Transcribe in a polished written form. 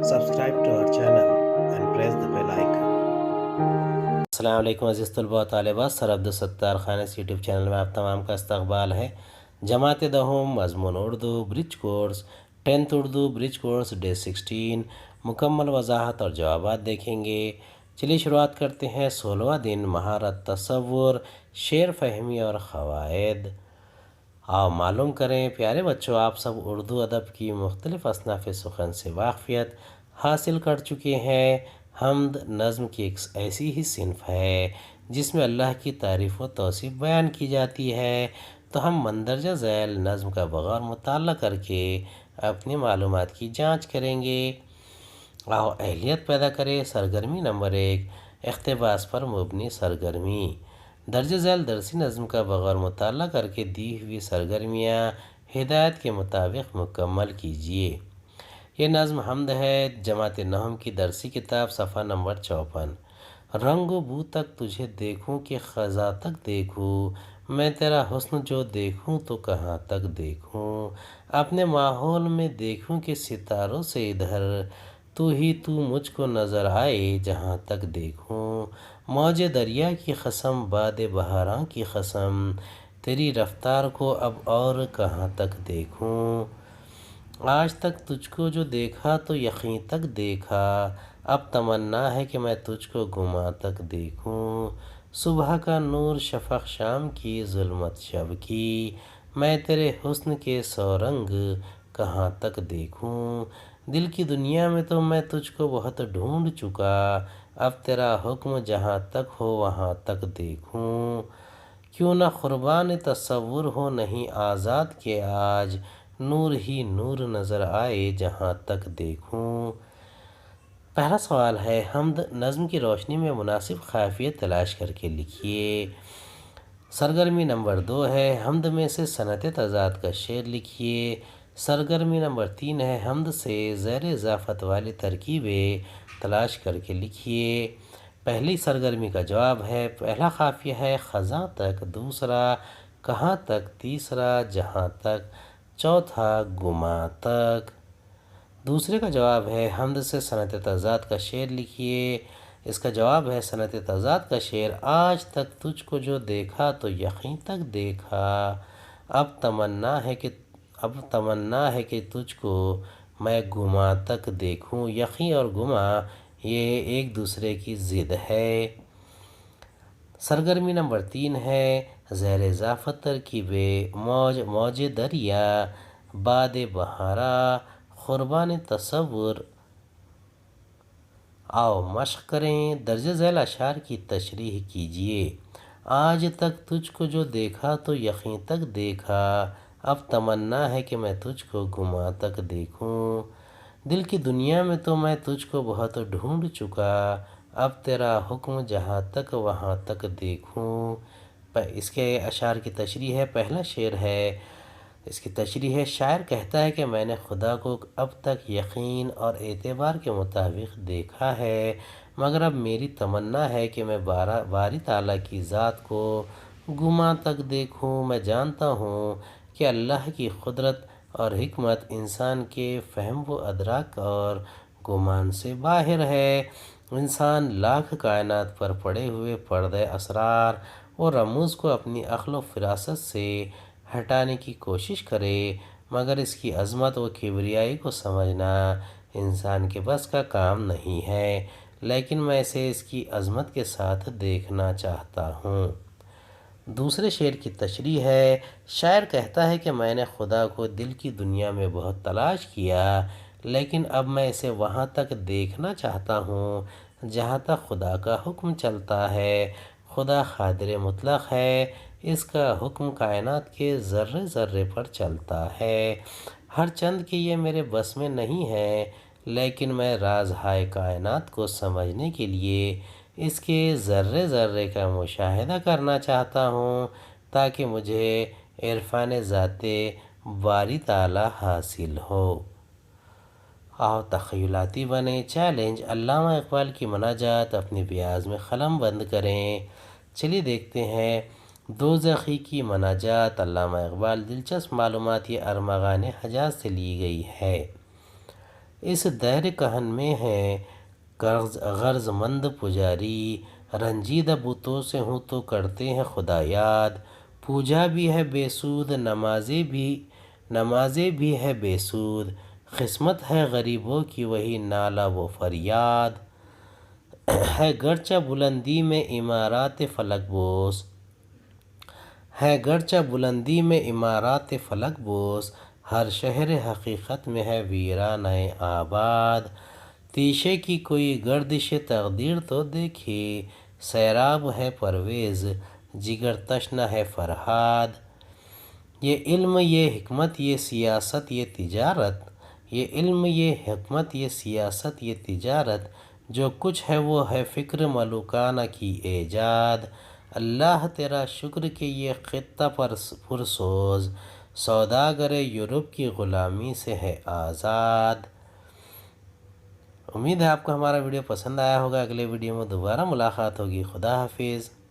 Subscribe to our channel and press the bell icon. السلام علیکم عزیز طلباء و طالبات، سر عبدالستار خان اس یوٹیوب چینل میں آپ تمام کا استقبال ہے۔ جماعت دہم مضمون اردو برج کورس 10th اردو برج کورس ڈے 16 مکمل وضاحت اور جوابات دیکھیں گے۔ چلیے شروعات کرتے ہیں۔ 16واں دن مہارت تصور، شعر فہمی اور قواعد۔ آؤ معلوم کریں پیارے بچوں، آپ سب اردو ادب کی مختلف اصناف سخن سے واقفیت حاصل کر چکے ہیں۔ حمد نظم کی ایک ایسی ہی صنف ہے جس میں اللہ کی تعریف و توصیف بیان کی جاتی ہے، تو ہم مندرجہ ذیل نظم کا بغور مطالعہ کر کے اپنی معلومات کی جانچ کریں گے۔ آؤ اہلیت پیدا کریں۔ سرگرمی نمبر 1، اقتباس پر مبنی سرگرمی۔ درج ذیل درسی نظم کا بغور مطالعہ کر کے دی ہوئی سرگرمیاں ہدایت کے مطابق مکمل کیجیے۔ یہ نظم حمد ہے، جماعت نحم کی درسی کتاب، صفحہ نمبر 54۔ رنگ و بو تک تجھے دیکھوں کہ خزاں تک دیکھوں، میں تیرا حسن جو دیکھوں تو کہاں تک دیکھوں، اپنے ماحول میں دیکھوں کہ ستاروں سے ادھر، تو ہی تو مجھ کو نظر آئے جہاں تک دیکھوں، موج دریا کی قسم باد بہاراں کی قسم، تیری رفتار کو اب اور کہاں تک دیکھوں، آج تک تجھ کو جو دیکھا تو یقین تک دیکھا، اب تمنا ہے کہ میں تجھ کو گما تک دیکھوں، صبح کا نور شفق شام کی ظلمت شب کی، میں تیرے حسن کے سو رنگ کہاں تک دیکھوں، دل کی دنیا میں تو میں تجھ کو بہت ڈھونڈ چکا، اب تیرا حکم جہاں تک ہو وہاں تک دیکھوں، کیوں نہ قربان تصور ہو نہیں آزاد کے آج، نور ہی نور نظر آئے جہاں تک دیکھوں۔ پہلا سوال ہے، حمد نظم کی روشنی میں مناسب قافیہ تلاش کر کے لکھیے۔ سرگرمی نمبر 2 ہے، حمد میں سے صنعت تضاد کا شعر لکھیے۔ سرگرمی نمبر 3 ہے، حمد سے زیر اضافت والی ترکیبیں تلاش کر کے لکھیے۔ پہلی سرگرمی کا جواب ہے، پہلا قافیہ ہے خزاں تک، دوسرا کہاں تک، تیسرا جہاں تک، چوتھا گما تک۔ دوسرے کا جواب ہے، حمد سے صنعت تضاد کا شعر لکھیے۔ اس کا جواب ہے، صنعت تضاد کا شعر، آج تک تجھ کو جو دیکھا تو یقین تک دیکھا، اب تمنا ہے کہ تجھ کو میں گما تک دیکھوں۔ یقین اور گما یہ ایک دوسرے کی ضد ہے۔ سرگرمی نمبر 3 ہے، زیر اضافت ترکیبیں، موج دریا، باد بہارا، قربان تصور۔ آؤ مشق کریں، درج ذیل اشعار کی تشریح کیجیے۔ آج تک تجھ کو جو دیکھا تو یقین تک دیکھا، اب تمنا ہے کہ میں تجھ کو گما تک دیکھوں، دل کی دنیا میں تو میں تجھ کو بہت ڈھونڈ چکا، اب تیرا حکم جہاں تک وہاں تک دیکھوں۔ اس کے اشعار کی تشریح ہے۔ پہلا شعر ہے، اس کی تشریح ہے، شاعر کہتا ہے کہ میں نے خدا کو اب تک یقین اور اعتبار کے مطابق دیکھا ہے، مگر اب میری تمنا ہے کہ میں باری تعالیٰ کی ذات کو گما تک دیکھوں۔ میں جانتا ہوں کہ اللہ کی قدرت اور حکمت انسان کے فہم و ادراک اور گمان سے باہر ہے۔ انسان لاکھ کائنات پر پڑے ہوئے پردہ اسرار و رموز کو اپنی عقل و فراست سے ہٹانے کی کوشش کرے، مگر اس کی عظمت و کبریائی کو سمجھنا انسان کے بس کا کام نہیں ہے، لیکن میں اسے اس کی عظمت کے ساتھ دیکھنا چاہتا ہوں۔ دوسرے شعر کی تشریح ہے، شاعر کہتا ہے کہ میں نے خدا کو دل کی دنیا میں بہت تلاش کیا، لیکن اب میں اسے وہاں تک دیکھنا چاہتا ہوں جہاں تک خدا کا حکم چلتا ہے۔ خدا قادر مطلق ہے، اس کا حکم کائنات کے ذرے ذرے پر چلتا ہے، ہر چند کہ یہ میرے بس میں نہیں ہے، لیکن میں رازہائے کائنات کو سمجھنے کے لیے اس کے ذرے ذرے کا مشاہدہ کرنا چاہتا ہوں تاکہ مجھے عرفان ذات باری تعالیٰ حاصل ہو۔ آؤ تخیلاتی بنیں۔ چیلنج، علامہ اقبال کی مناجات اپنی بیاض میں قلم بند کریں۔ چلیے دیکھتے ہیں۔ دوزخی کی مناجات، علامہ اقبال۔ دلچسپ معلومات یہ ارمغان حجاز سے لی گئی ہے۔ اس دیر کہن میں ہے غرض مند پجاری، رنجیدہ بتوں سے ہوں تو کرتے ہیں خدا یاد، پوجا بھی ہے بے سود نمازیں بھی ہے بے سود، قسمت ہے غریبوں کی وہی نالہ و فریاد، ہے گرچہ بلندی میں عمارات فلک بوس، ہر شہر حقیقت میں ہے ویرانہ آباد، تیشے کی کوئی گردش تقدیر تو دیکھے، سیراب ہے پرویز جگر تشنہ ہے فرہاد، یہ علم یہ حکمت یہ سیاست یہ تجارت، جو کچھ ہے وہ ہے فکر ملوکانہ کی ایجاد، اللہ تیرا شکر کہ یہ خطہ پرسوز، سوداگر یورپ کی غلامی سے ہے آزاد۔ امید ہے آپ کو ہمارا ویڈیو پسند آیا ہوگا، اگلے ویڈیو میں دوبارہ ملاقات ہوگی، خدا حافظ۔